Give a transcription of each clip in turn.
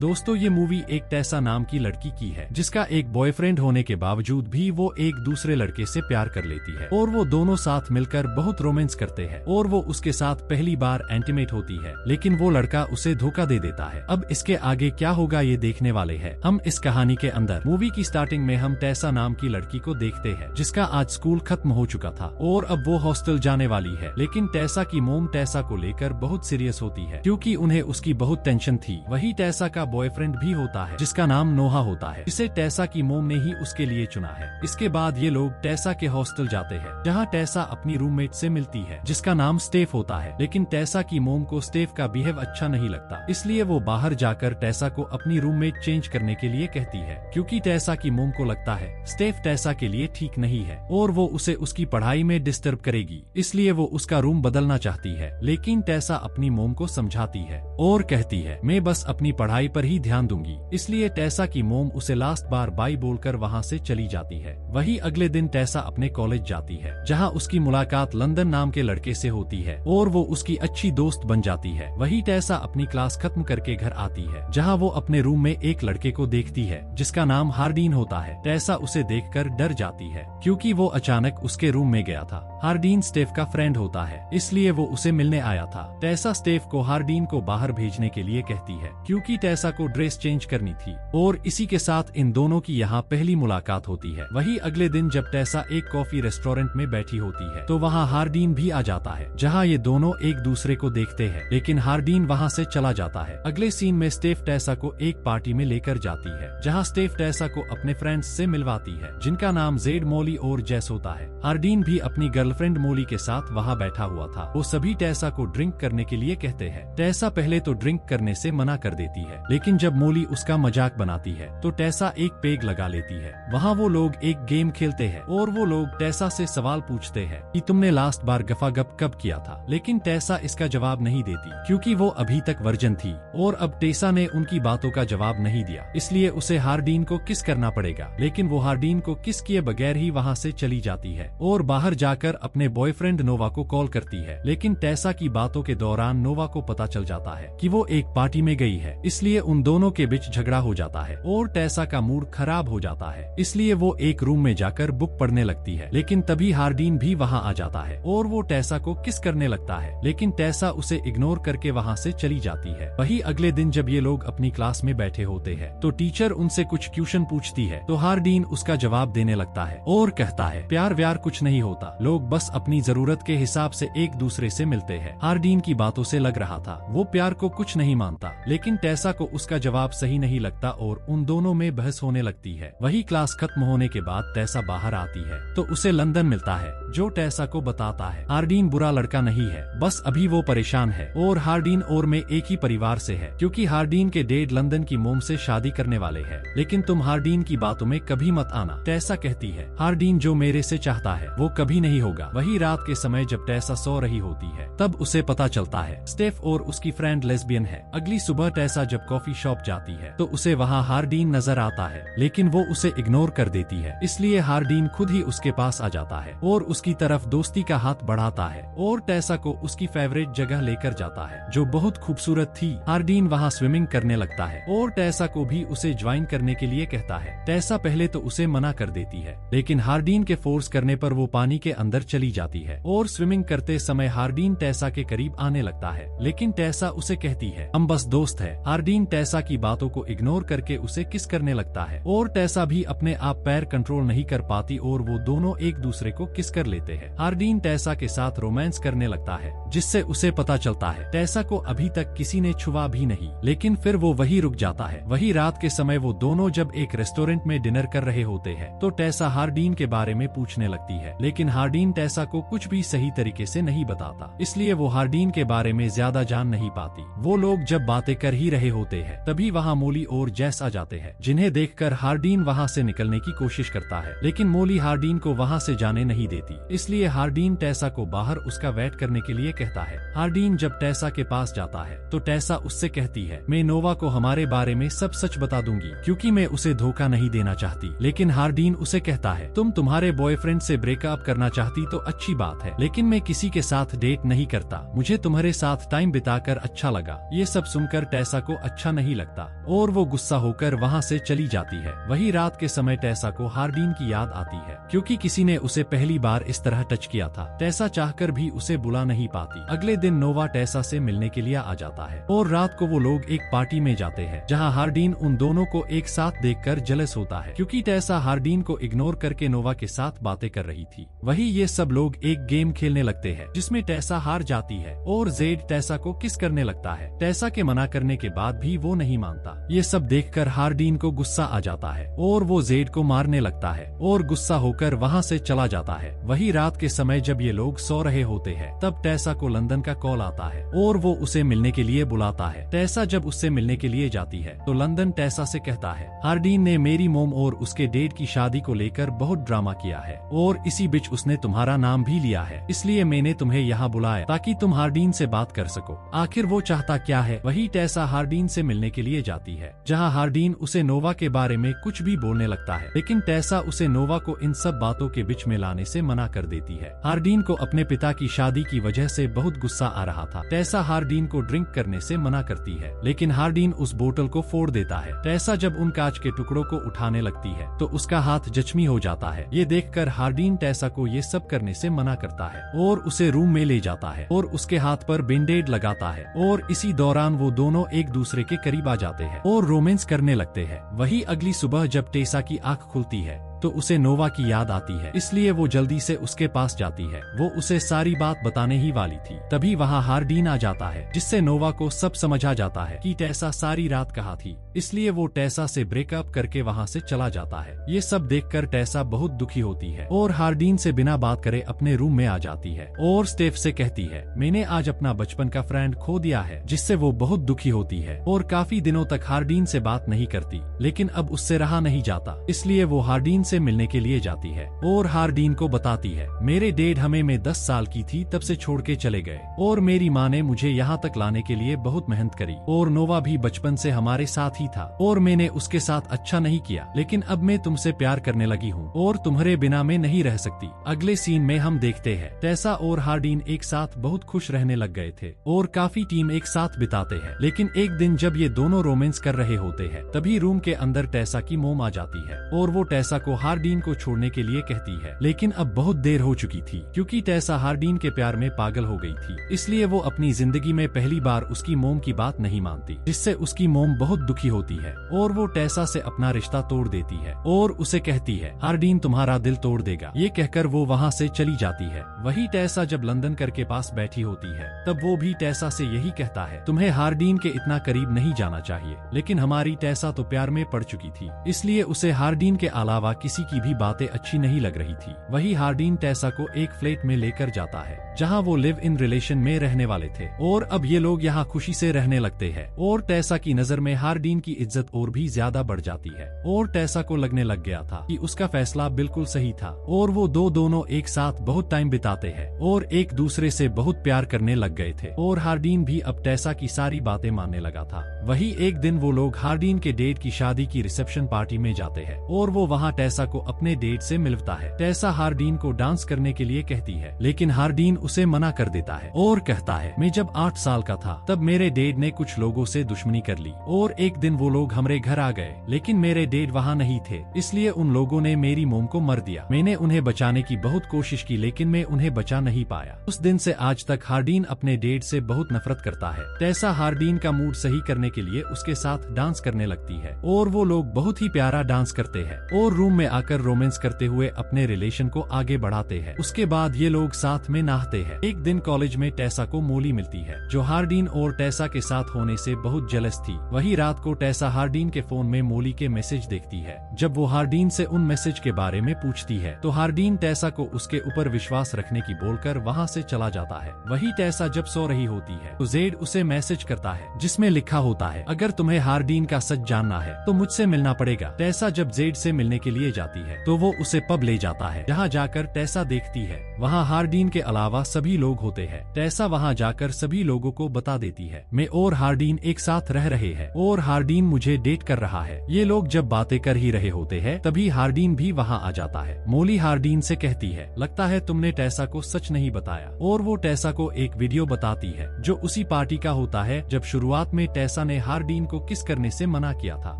दोस्तों ये मूवी एक टेसा नाम की लड़की की है जिसका एक बॉयफ्रेंड होने के बावजूद भी वो एक दूसरे लड़के से प्यार कर लेती है और वो दोनों साथ मिलकर बहुत रोमांस करते हैं और वो उसके साथ पहली बार इंटीमेट होती है, लेकिन वो लड़का उसे धोखा दे देता है। अब इसके आगे क्या होगा ये देखने वाले हैं हम इस कहानी के अंदर। मूवी की स्टार्टिंग में हम टेसा नाम की लड़की को देखते हैं जिसका आज स्कूल खत्म हो चुका था और अब वो हॉस्टल जाने वाली है, लेकिन टेसा की मोम टेसा को लेकर बहुत सीरियस होती है क्योंकि उन्हें उसकी बहुत टेंशन थी। वही टेसा का बॉयफ्रेंड भी होता है जिसका नाम नोहा होता है, इसे टेसा की मोम ने ही उसके लिए चुना है। इसके बाद ये लोग टेसा के हॉस्टल जाते हैं जहाँ टेसा अपनी रूममेट से मिलती है जिसका नाम स्टेफ होता है, लेकिन टेसा की मोम को स्टेफ का बिहेव अच्छा नहीं लगता, इसलिए वो बाहर जाकर टेसा को अपनी रूममेट चेंज करने के लिए कहती है क्योंकि टेसा की मोम को लगता है स्टेफ टेसा के लिए ठीक नहीं है और वो उसे उसकी पढ़ाई में डिस्टर्ब करेगी, इसलिए वो उसका रूम बदलना चाहती है। लेकिन टेसा अपनी मोम को समझाती है और कहती है मैं बस अपनी पढ़ाई पर ही ध्यान दूंगी, इसलिए टेसा की मोम उसे लास्ट बार बाय बोलकर वहाँ से चली जाती है। वही अगले दिन टेसा अपने कॉलेज जाती है जहाँ उसकी मुलाकात लंदन नाम के लड़के से होती है और वो उसकी अच्छी दोस्त बन जाती है। वही टेसा अपनी क्लास खत्म करके घर आती है जहाँ वो अपने रूम में एक लड़के को देखती है जिसका नाम हार्डीन होता है। टेसा उसे देखकर डर जाती है क्योंकि वो अचानक उसके रूम में गया था। हार्डीन स्टेफ का फ्रेंड होता है इसलिए वो उसे मिलने आया था। टेसा स्टेफ को हार्डीन को बाहर भेजने के लिए कहती है क्योंकि टेसा को ड्रेस चेंज करनी थी और इसी के साथ इन दोनों की यहाँ पहली मुलाकात होती है। वही अगले दिन जब टेसा एक कॉफी रेस्टोरेंट में बैठी होती है तो वहाँ हार्डीन भी आ जाता है जहाँ ये दोनों एक दूसरे को देखते हैं, लेकिन हार्डीन वहाँ से चला जाता है। अगले सीन में स्टेफ टेसा को एक पार्टी में लेकर जाती है जहाँ स्टेफ टेसा को अपने फ्रेंड्स से मिलवाती है जिनका नाम जेड, मोली और जेस होता है। हार्डीन भी अपनी गर्लफ्रेंड मोली के साथ वहाँ बैठा हुआ था। वो सभी टेसा को ड्रिंक करने के लिए कहते हैं। टेसा पहले तो ड्रिंक करने से मना कर देती है, लेकिन जब मोली उसका मजाक बनाती है तो टेसा एक पेग लगा लेती है। वहाँ वो लोग एक गेम खेलते हैं और वो लोग टेसा से सवाल पूछते हैं कि तुमने लास्ट बार गफागप कब किया था, लेकिन टेसा इसका जवाब नहीं देती क्योंकि वो अभी तक वर्जन थी और अब टेसा ने उनकी बातों का जवाब नहीं दिया, इसलिए उसे हार्डीन को किस करना पड़ेगा। लेकिन वो हार्डीन को किस किए बगैर ही वहाँ से चली जाती है और बाहर जाकर अपने बॉयफ्रेंड नोवा को कॉल करती है। लेकिन टेसा की बातों के दौरान नोवा को पता चल जाता है कि वो एक पार्टी में गई है, इसलिए उन दोनों के बीच झगड़ा हो जाता है और टेसा का मूड खराब हो जाता है, इसलिए वो एक रूम में जाकर बुक पढ़ने लगती है। लेकिन तभी हार्डीन भी वहाँ आ जाता है और वो टेसा को किस करने लगता है, लेकिन टेसा उसे इग्नोर करके वहाँ से चली जाती है। वही अगले दिन जब ये लोग अपनी क्लास में बैठे होते हैं तो टीचर उनसे कुछ क्वेश्चन पूछती है तो हार्डीन उसका जवाब देने लगता है और कहता है प्यार व्यार कुछ नहीं होता, लोग बस अपनी जरूरत के हिसाब से एक दूसरे से मिलते हैं। हार्डीन की बातों से लग रहा था वो प्यार को कुछ नहीं मानता, लेकिन टेसा को उसका जवाब सही नहीं लगता और उन दोनों में बहस होने लगती है। वही क्लास खत्म होने के बाद टेसा बाहर आती है तो उसे लंदन मिलता है जो टेसा को बताता है हार्डीन बुरा लड़का नहीं है, बस अभी वो परेशान है और हार्डीन और मैं एक ही परिवार से है क्योंकि हार्डीन के डैड लंदन की मोम से शादी करने वाले हैं, लेकिन तुम हार्डीन की बातों में कभी मत आना। टेसा कहती है हार्डीन जो मेरे से चाहता है वो कभी नहीं होगा। वही रात के समय जब टेसा सो रही होती है तब उसे पता चलता है स्टेफ और उसकी फ्रेंड लेस्बियन है। अगली सुबह टेसा जब कॉफी शॉप जाती है तो उसे वहाँ हार्डीन नजर आता है, लेकिन वो उसे इग्नोर कर देती है, इसलिए हार्डीन खुद ही उसके पास आ जाता है और उसकी तरफ दोस्ती का हाथ बढ़ाता है और टेसा को उसकी फेवरेट जगह लेकर जाता है जो बहुत खूबसूरत थी। हार्डीन वहाँ स्विमिंग करने लगता है और टेसा को भी उसे ज्वाइन करने के लिए कहता है। टेसा पहले तो उसे मना कर देती है, लेकिन हार्डीन के फोर्स करने पर वो पानी के अंदर चली जाती है और स्विमिंग करते समय हार्डीन टेसा के करीब आने लगता है, लेकिन टेसा उसे कहती है हम बस दोस्त है। हार्डीन टेसा की बातों को इग्नोर करके उसे किस करने लगता है और टेसा भी अपने आप पैर कंट्रोल नहीं कर पाती और वो दोनों एक दूसरे को किस कर लेते हैं। हार्डीन टेसा के साथ रोमांस करने लगता है जिससे उसे पता चलता है टेसा को अभी तक किसी ने छुआ भी नहीं, लेकिन फिर वो वही रुक जाता है। वही रात के समय वो दोनों जब एक रेस्टोरेंट में डिनर कर रहे होते हैं तो टेसा हार्डीन के बारे में पूछने लगती है, लेकिन हार्डीन टेसा को कुछ भी सही तरीके से नहीं बताता, इसलिए वो हार्डीन के बारे में ज्यादा जान नहीं पाती। वो लोग जब बातें कर ही रहे होते हैं तभी वहाँ मोली और जेस आ जाते हैं, जिन्हें देखकर हार्डीन वहाँ से निकलने की कोशिश करता है, लेकिन मोली हार्डीन को वहाँ से जाने नहीं देती, इसलिए हार्डीन टेसा को बाहर उसका वेट करने के लिए कहता है। हार्डीन जब टेसा के पास जाता है तो टेसा उससे कहती है मैं नोवा को हमारे बारे में सब सच बता दूंगी क्योंकि मैं उसे धोखा नहीं देना चाहती। लेकिन हार्डीन उसे कहता है तुम तुम्हारे बॉयफ्रेंड से ब्रेकअप करना चाहती तो अच्छी बात है, लेकिन मैं किसी के साथ डेट नहीं करता, मुझे तुम्हारे साथ टाइम बिताकर अच्छा लगा। ये सब सुनकर टेसा को अच्छा अच्छा नहीं लगता और वो गुस्सा होकर वहाँ से चली जाती है। वही रात के समय टेसा को हार्डीन की याद आती है, क्योंकि किसी ने उसे पहली बार इस तरह टच किया था। टेसा चाहकर भी उसे बुला नहीं पाती। अगले दिन नोवा टेसा से मिलने के लिए आ जाता है और रात को वो लोग एक पार्टी में जाते हैं, जहाँ हार्डीन उन दोनों को एक साथ देखकर जेलस होता है, क्योंकि टेसा हार्डीन को इग्नोर करके नोवा के साथ बातें कर रही थी। वही ये सब लोग एक गेम खेलने लगते हैं, जिसमें टेसा हार जाती है और जेड टेसा को किस करने लगता है। टेसा के मना करने के बाद भी वो नहीं मानता। ये सब देखकर हार्डीन को गुस्सा आ जाता है और वो जेड को मारने लगता है और गुस्सा होकर वहाँ से चला जाता है। वही रात के समय जब ये लोग सो रहे होते हैं, तब टेसा को लंदन का कॉल आता है और वो उसे मिलने के लिए बुलाता है। टेसा जब उससे मिलने के लिए जाती है तो लंदन टेसा से कहता है, हार्डीन ने मेरी मोम और उसके डेड की शादी को लेकर बहुत ड्रामा किया है और इसी बीच उसने तुम्हारा नाम भी लिया है, इसलिए मैंने तुम्हें यहाँ बुलाया ताकि तुम हार्डीन से बात कर सको। आखिर वो चाहता क्या है। वही टेसा हार्डीन से मिलने के लिए जाती है, जहाँ हार्डीन उसे नोवा के बारे में कुछ भी बोलने लगता है, लेकिन टेसा उसे नोवा को इन सब बातों के बीच में लाने से मना कर देती है। हार्डीन को अपने पिता की शादी की वजह से बहुत गुस्सा आ रहा था। टेसा हार्डीन को ड्रिंक करने से मना करती है, लेकिन हार्डीन उस बोतल को फोड़ देता है। टेसा जब उन कांच के टुकड़ों को उठाने लगती है तो उसका हाथ जख्मी हो जाता है। ये देखकर हार्डीन टेसा को ये सब करने से मना करता है और उसे रूम में ले जाता है और उसके हाथ पर बैंडेड लगाता है और इसी दौरान वो दोनों एक दूसरे के करीब आ जाते हैं और रोमांस करने लगते हैं। वही अगली सुबह जब टेसा की आंख खुलती है तो उसे नोवा की याद आती है, इसलिए वो जल्दी से उसके पास जाती है। वो उसे सारी बात बताने ही वाली थी, तभी वहाँ हार्डीन आ जाता है, जिससे नोवा को सब समझ आ जाता है कि टेसा सारी रात कहाँ थी। इसलिए वो टेसा से ब्रेकअप करके वहाँ से चला जाता है। ये सब देखकर टेसा बहुत दुखी होती है और हार्डीन से बिना बात करे अपने रूम में आ जाती है और स्टेफ से कहती है, मैंने आज अपना बचपन का फ्रेंड खो दिया है, जिससे वो बहुत दुखी होती है और काफी दिनों तक हार्डीन से बात नहीं करती। लेकिन अब उससे रहा नहीं जाता, इसलिए वो हार्डीन से मिलने के लिए जाती है और हार्डीन को बताती है, मेरे डैड हमें मैं 10 साल की थी तब से छोड़ के चले गए और मेरी माँ ने मुझे यहाँ तक लाने के लिए बहुत मेहनत करी और नोवा भी बचपन से हमारे साथ ही था और मैंने उसके साथ अच्छा नहीं किया, लेकिन अब मैं तुमसे प्यार करने लगी हूँ और तुम्हारे बिना मैं नहीं रह सकती। अगले सीन में हम देखते हैं टेसा और हार्डीन एक साथ बहुत खुश रहने लग गए थे और काफी टाइम एक साथ बिताते हैं। लेकिन एक दिन जब ये दोनों रोमांस कर रहे होते हैं, तभी रूम के अंदर टेसा की मोम आ जाती है और वो टेसा को हार्डीन को छोड़ने के लिए कहती है, लेकिन अब बहुत देर हो चुकी थी, क्योंकि टेसा हार्डीन के प्यार में पागल हो गई थी। इसलिए वो अपनी जिंदगी में पहली बार उसकी मोम की बात नहीं मानती, जिससे उसकी मोम बहुत दुखी होती है और वो टेसा से अपना रिश्ता तोड़ देती है और उसे कहती है, हार्डीन तुम्हारा दिल तोड़ देगा। ये कहकर वो वहाँ से चली जाती है। वही टेसा जब लंदन कर के पास बैठी होती है, तब वो भी टेसा से यही कहता है, तुम्हें हार्डीन के इतना करीब नहीं जाना चाहिए। लेकिन हमारी टेसा तो प्यार में पड़ चुकी थी, इसलिए उसे हार्डीन के अलावा किसी की भी बातें अच्छी नहीं लग रही थी। वही हार्डीन टेसा को एक फ्लैट में लेकर जाता है, जहां वो लिव इन रिलेशन में रहने वाले थे और अब ये लोग यहाँ खुशी से रहने लगते हैं और टेसा की नजर में हार्डीन की इज्जत और भी ज्यादा बढ़ जाती है और टेसा को लगने लग गया था कि उसका फैसला बिल्कुल सही था और वो दोनों एक साथ बहुत टाइम बिताते हैं और एक दूसरे से बहुत प्यार करने लग गए थे और हार्डीन भी अब टेसा की सारी बातें मानने लगा था। वही एक दिन वो लोग हार्डीन के डेट की शादी की रिसेप्शन पार्टी में जाते हैं और वो वहाँ टेसा को अपने डेट से मिलता है। टेसा हार्डीन को डांस करने के लिए कहती है, लेकिन हार्डीन उसे मना कर देता है और कहता है, मैं जब 8 साल का था तब मेरे डैड ने कुछ लोगों से दुश्मनी कर ली और एक दिन वो लोग हमारे घर आ गए, लेकिन मेरे डैड वहाँ नहीं थे, इसलिए उन लोगों ने मेरी मोम को मार दिया। मैंने उन्हें बचाने की बहुत कोशिश की, लेकिन मैं उन्हें बचा नहीं पाया। उस दिन से आज तक हार्डीन अपने डैड से बहुत नफरत करता है। टेसा हार्डीन का मूड सही करने के लिए उसके साथ डांस करने लगती है और वो लोग बहुत ही प्यारा डांस करते हैं और रूम में आकर रोमांस करते हुए अपने रिलेशन को आगे बढ़ाते हैं। उसके बाद ये लोग साथ में नहाते हैं। एक दिन कॉलेज में टेसा को मोली मिलती है, जो हार्डीन और टेसा के साथ होने से बहुत जेलस थी। वही रात को टेसा हार्डीन के फोन में मोली के मैसेज देखती है। जब वो हार्डीन से उन मैसेज के बारे में पूछती है तो हार्डीन टेसा को उसके ऊपर विश्वास रखने की बोलकर वहाँ से चला जाता है। वही टेसा जब सो रही होती है तो जेड उसे मैसेज करता है, जिसमें लिखा होता है, अगर तुम्हें हार्डीन का सच जानना है तो मुझसे मिलना पड़ेगा। टेसा जब जेड से मिलने के लिए लिए जाती है तो वो उसे पब ले जाता है, जहाँ जाकर टेसा देखती है वहाँ हार्डीन के अलावा सभी लोग होते हैं। टेसा वहाँ जाकर सभी लोगों को बता देती है मैं और हार्डीन एक साथ रह रहे हैं और हार्डीन मुझे डेट कर रहा है। ये लोग जब बातें कर ही रहे होते हैं तभी हार्डीन भी वहाँ आ जाता है। मोली हार्डीन से कहती है लगता है तुमने टेसा को सच नहीं बताया, और वो टेसा को एक वीडियो बताती है जो उसी पार्टी का होता है जब शुरुआत में टेसा ने हार्डीन को किस करने से मना किया था।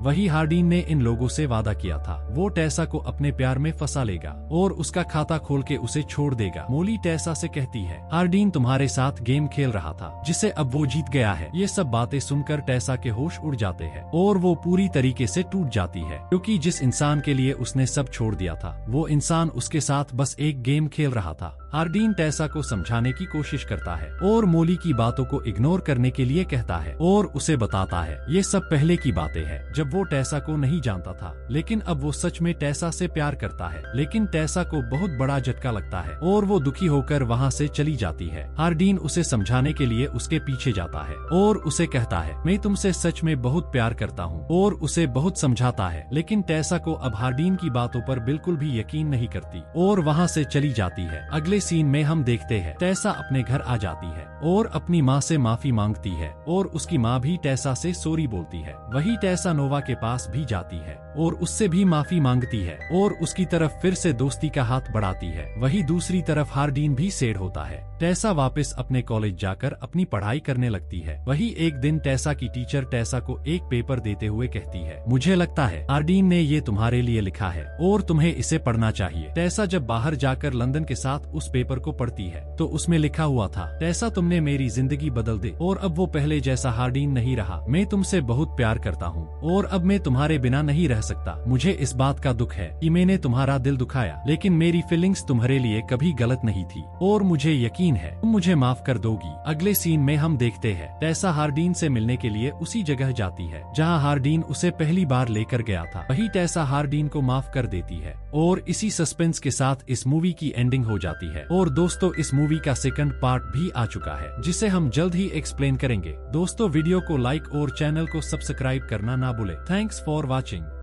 वही हार्डीन ने इन लोगों से वादा किया था वो टेसा को अपने प्यार में फंसा लेगा और उसका खाता खोल के उसे छोड़ देगा। मोली टेसा से कहती है हार्डीन तुम्हारे साथ गेम खेल रहा था जिसे अब वो जीत गया है। ये सब बातें सुनकर टेसा के होश उड़ जाते हैं और वो पूरी तरीके से टूट जाती है, क्योंकि जिस इंसान के लिए उसने सब छोड़ दिया था वो इंसान उसके साथ बस एक गेम खेल रहा था। हार्डीन टेसा को समझाने की कोशिश करता है और मोली की बातों को इग्नोर करने के लिए कहता है और उसे बताता है ये सब पहले की बातें हैं जब वो टेसा को नहीं जानता था, लेकिन अब वो सच में टेसा से प्यार करता है। लेकिन टेसा को बहुत बड़ा झटका लगता है और वो दुखी होकर वहाँ से चली जाती है। हार्डीन उसे समझाने के लिए उसके पीछे जाता है और उसे कहता है मैं तुमसे सच में बहुत प्यार करता हूँ, और उसे बहुत समझाता है। लेकिन टेसा को अब हार्डीन की बातों पर बिल्कुल भी यकीन नहीं करती और वहाँ से चली जाती है। अगले सीन में हम देखते हैं टेसा अपने घर आ जाती है और अपनी माँ से माफी मांगती है और उसकी माँ भी टेसा से सॉरी बोलती है। वही टेसा नोवा के पास भी जाती है और उससे भी माफी मांगती है और उसकी तरफ फिर से दोस्ती का हाथ बढ़ाती है। वही दूसरी तरफ हार्डीन भी सैड होता है। टेसा वापस अपने कॉलेज जाकर अपनी पढ़ाई करने लगती है। वही एक दिन टेसा की टीचर टेसा को एक पेपर देते हुए कहती है मुझे लगता है हार्डीन ने ये तुम्हारे लिए लिखा है और तुम्हें इसे पढ़ना चाहिए। टेसा जब बाहर जाकर लंदन के साथ उस पेपर को पढ़ती है तो उसमें लिखा हुआ था टेसा तुमने मेरी जिंदगी बदल दी और अब वो पहले जैसा हार्डीन नहीं रहा। मैं तुमसे बहुत प्यार करता हूँ और अब मैं तुम्हारे बिना नहीं रह सकता। मुझे इस बात का दुख है कि मैंने तुम्हारा दिल दुखाया, लेकिन मेरी फीलिंग्स तुम्हारे लिए कभी गलत नहीं थी और मुझे यकीन है तुम मुझे माफ कर दोगी। अगले सीन में हम देखते हैं टेसा हार्डीन से मिलने के लिए उसी जगह जाती है जहाँ हार्डीन उसे पहली बार लेकर गया था। वही टेसा हार्डीन को माफ कर देती है और इसी सस्पेंस के साथ इस मूवी की एंडिंग हो जाती है। और दोस्तों इस मूवी का सेकंड पार्ट भी आ चुका है जिसे हम जल्द ही एक्सप्लेन करेंगे। दोस्तों वीडियो को लाइक और चैनल को सब्सक्राइब करना ना भूले। Thanks for watching.